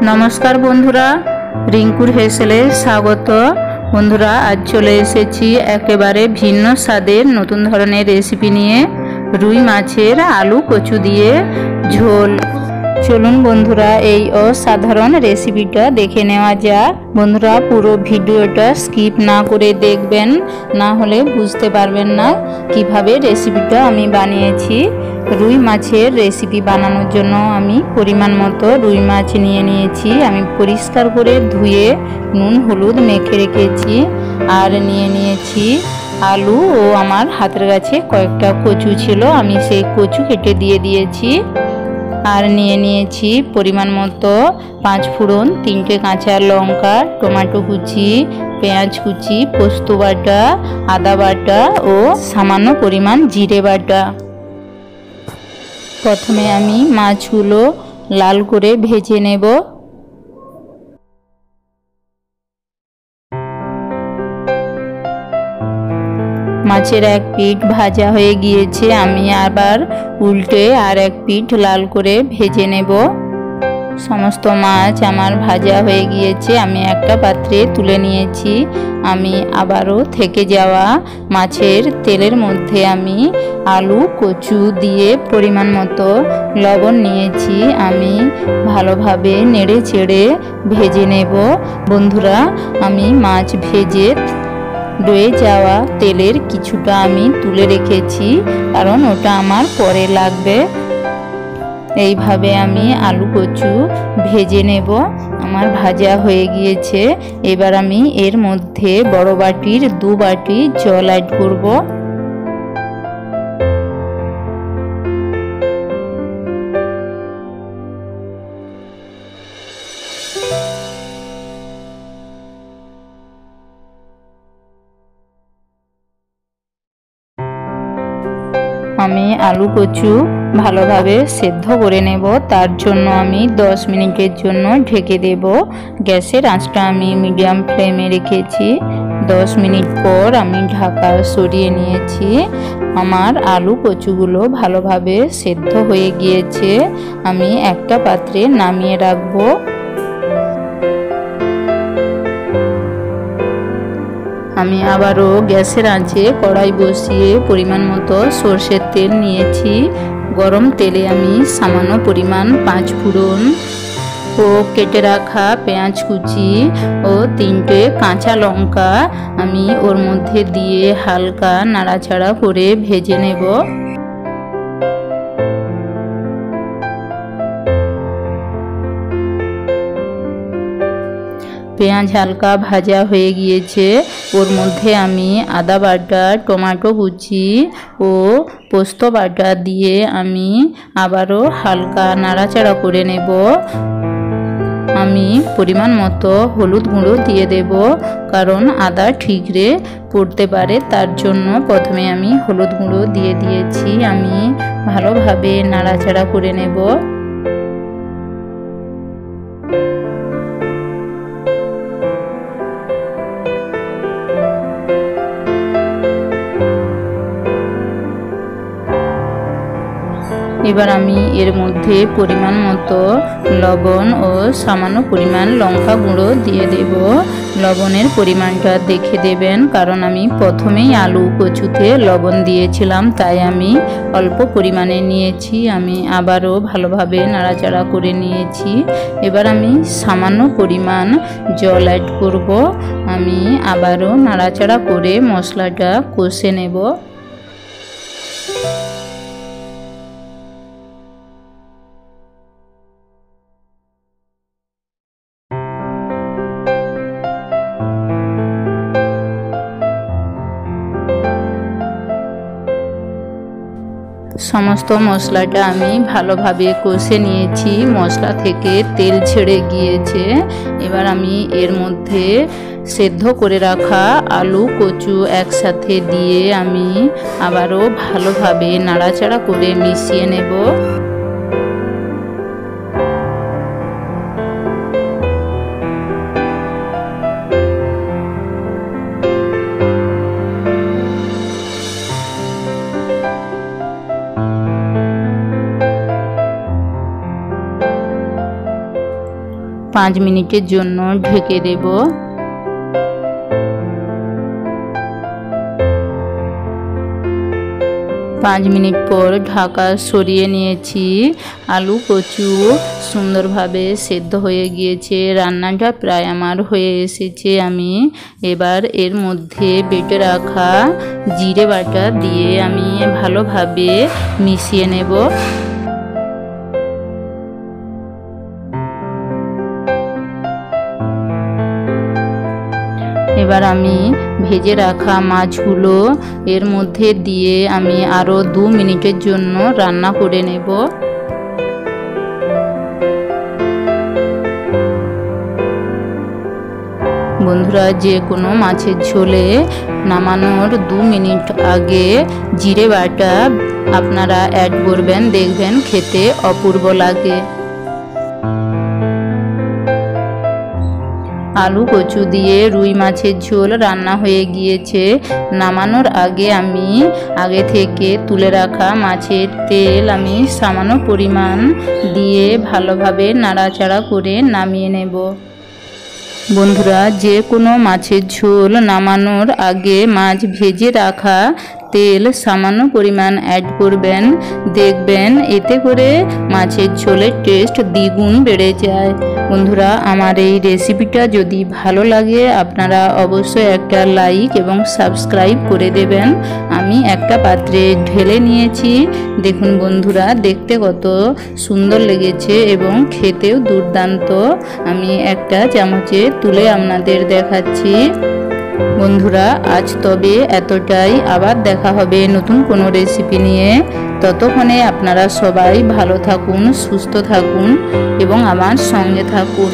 नमस्कार बंधुरा रिंकुर हेसेले स्वागत। बंधुरा आज चले एसेछि एकेबारे भिन्न स्वादेर नतून धरनेर रेसिपि निये रुई माछेर आलू कचु दिए झोल। चलुन बंधुरा এই অসাধারণ রেসিপিটা দেখে নেওয়া যাক। বন্ধুরা পুরো ভিডিওটা স্কিপ না করে দেখবেন, না হলে বুঝতে পারবেন না কিভাবে রেসিপিটা আমি বানিয়েছি। রুই মাছের রেসিপি বানানোর জন্য আমি পরিমাণ মতো রুই মাছ নিয়ে নিয়েছি। আমি পরিষ্কার করে ধুয়ে নুন হলুদ মেখে রেখেছি। আর নিয়ে নিয়েছি আলু ও আমার হাতের কাছে কয়েকটা কচু ছিল, আমি সেই কচু কেটে দিয়ে দিয়েছি। আর নিয়ে নিয়েছি পরিমাণ মতো 5 ফোড়ন, 3টে কাঁচা লঙ্কা, টমেটো কুচি, পেঁয়াজ কুচি, পোস্ত বাটা, আদা বাটা ও সামান্য পরিমাণ জিরে বাটা। প্রথমে আমি মাছগুলো লাল করে ভেজে নেব। মাছের এক পিঠ ভাজা হয়ে গিয়েছে, আমি আবার উল্টে আর এক পিঠ লাল করে ভেজে নেব। সমস্ত মাছ আমার ভাজা হয়ে গিয়েছে, আমি একটা পাত্রে তুলে নিয়েছি। আমি আবারও থেকে যাওয়া মাছের তেলের মধ্যে আমি আলু কচু দিয়ে পরিমাণ মতো লবণ নিয়েছি। আমি ভালোভাবে নেড়ে চেড়ে ভেজে নেব। বন্ধুরা আমি মাছ ভেজে রয়ে যাওয়া তেলের কিছুটা আমি তুলে রেখেছি, কারণ ওটা আমার পরে লাগবে। এইভাবে আমি আলু কচু ভেজে নেব। আমার ভাজা হয়ে গিয়েছে। এবার আমি এর মধ্যে বড় বাটির 2 বাটি জল অ্যাড করব। আমি আলু কচু ভালোভাবে সেদ্ধ করে নেব। তার জন্য আমি 10 মিনিটের জন্য ঢেকে দেব। গ্যাসের আঁচটা আমি মিডিয়াম ফ্লেমে রেখেছি। 10 মিনিট পর আমি ঢাকা সরিয়ে নিয়েছি। আমার আলু কচুগুলো ভালোভাবে সেদ্ধ হয়ে গিয়েছে। আমি একটা পাত্রে নামিয়ে রাখবো। আমি আবারও গ্যাসের আঁচে কড়াই বসিয়ে পরিমাণ মতো সরষের তেল নিয়েছি। গরম তেলে আমি সামান্য পরিমাণ 5 ফোড়ন ও কেটে রাখা পেঁয়াজ কুচি ও 3টে কাঁচা লঙ্কা আমি ওর মধ্যে দিয়ে হালকা নাড়াচাড়া করে ভেজে নেব। পেঁয়াজ হালকা ভাজা হয়ে গিয়েছে, ওর মধ্যে আমি আদা বাটা, টমেটো কুচি ও পোস্ত বাটা দিয়ে আমি আবারও হালকা নাড়াচাড়া করে নেব। আমি পরিমাণ মতো হলুদ গুঁড়ো দিয়ে দেব, কারণ আদা ঠিকরে পড়তে পারে, তার জন্য প্রথমে আমি হলুদ গুঁড়ো দিয়ে দিয়েছি। আমি ভালোভাবে নাড়াচাড়া করে নেব। এবার আমি এর মধ্যে পরিমাণ মতো লবণ ও সামান্য পরিমাণ লঙ্কা গুঁড়ো দিয়ে দেব। লবণের পরিমাণটা দেখে দেবেন, কারণ আমি প্রথমেই আলু কচুতে লবণ দিয়েছিলাম, তাই আমি অল্প পরিমাণে নিয়েছি। আমি আবারও ভালোভাবে নাড়াচাড়া করে নিয়েছি। এবার আমি সামান্য পরিমাণ জল অ্যাড করব। আমি আবারও নাড়াচাড়া করে মশলাটা কষে নেব। সমস্ত মশলাটা আমি ভালোভাবে কষে নিয়েছি। মশলা থেকে তেল ছেড়ে গিয়েছে। এবার আমি এর মধ্যে সেদ্ধ করে রাখা আলু কচু একসাথে দিয়ে আমি আবারও ভালোভাবে নাড়াচাড়া করে মিশিয়ে নেব। 5 মিনিটের জন্য ঢেকে দেব। 5 মিনিট পর ঢাকা সরিয়ে নিয়েছি। আলু কচু সুন্দরভাবে সেদ্ধ হয়ে গিয়েছে, রান্নাটা প্রায় আমার হয়ে এসেছে। আমি এবার এর মধ্যে বেটে রাখা জিরে বাটা দিয়ে আমি ভালোভাবে মিশিয়ে নেব। এবার আমি ভেজে রাখা মাছগুলো এর মধ্যে দিয়ে আমি আরও 2 মিনিটের জন্য রান্না করে নেব। বন্ধুরা, যে কোনো মাছের ঝোলে নামানোর 2 মিনিট আগে জিরে বাটা আপনারা অ্যাড করবেন, দেখবেন খেতে অপূর্ব লাগে। আলু কচু দিয়ে রুই মাছের ঝোল রান্না হয়ে গিয়েছে। নামানোর আগে আমি আগে থেকে তুলে রাখা মাছের তেল আমি সামান্য পরিমাণ দিয়ে ভালোভাবে নাড়াচাড়া করে নামিয়ে নেব। বন্ধুরা, যে কোনো মাছের ঝোল নামানোর আগে মাছ ভেজে রাখা তেল সামান্য পরিমাণ অ্যাড করবেন, দেখবেন এতে করে মাছের ঝোলের টেস্ট দ্বিগুণ বেড়ে যায়। বন্ধুরা, আমার এই রেসিপিটা যদি ভালো লাগে আপনারা অবশ্যই একটা লাইক এবং সাবস্ক্রাইব করে দেবেন। আমি একটা পাত্রে ঢেলে নিয়েছি। দেখুন বন্ধুরা, দেখতে কত সুন্দর লেগেছে এবং খেতেও দুর্দান্ত। আমি একটা চামচে তুলে আপনাদের দেখাচ্ছি। বন্ধুরা, আজ তবে এতটাই। আবার দেখা হবে নতুন কোনো রেসিপি নিয়ে। ততক্ষণে আপনারা সবাই ভালো থাকুন, সুস্থ থাকুন এবং আমার সঙ্গে থাকুন।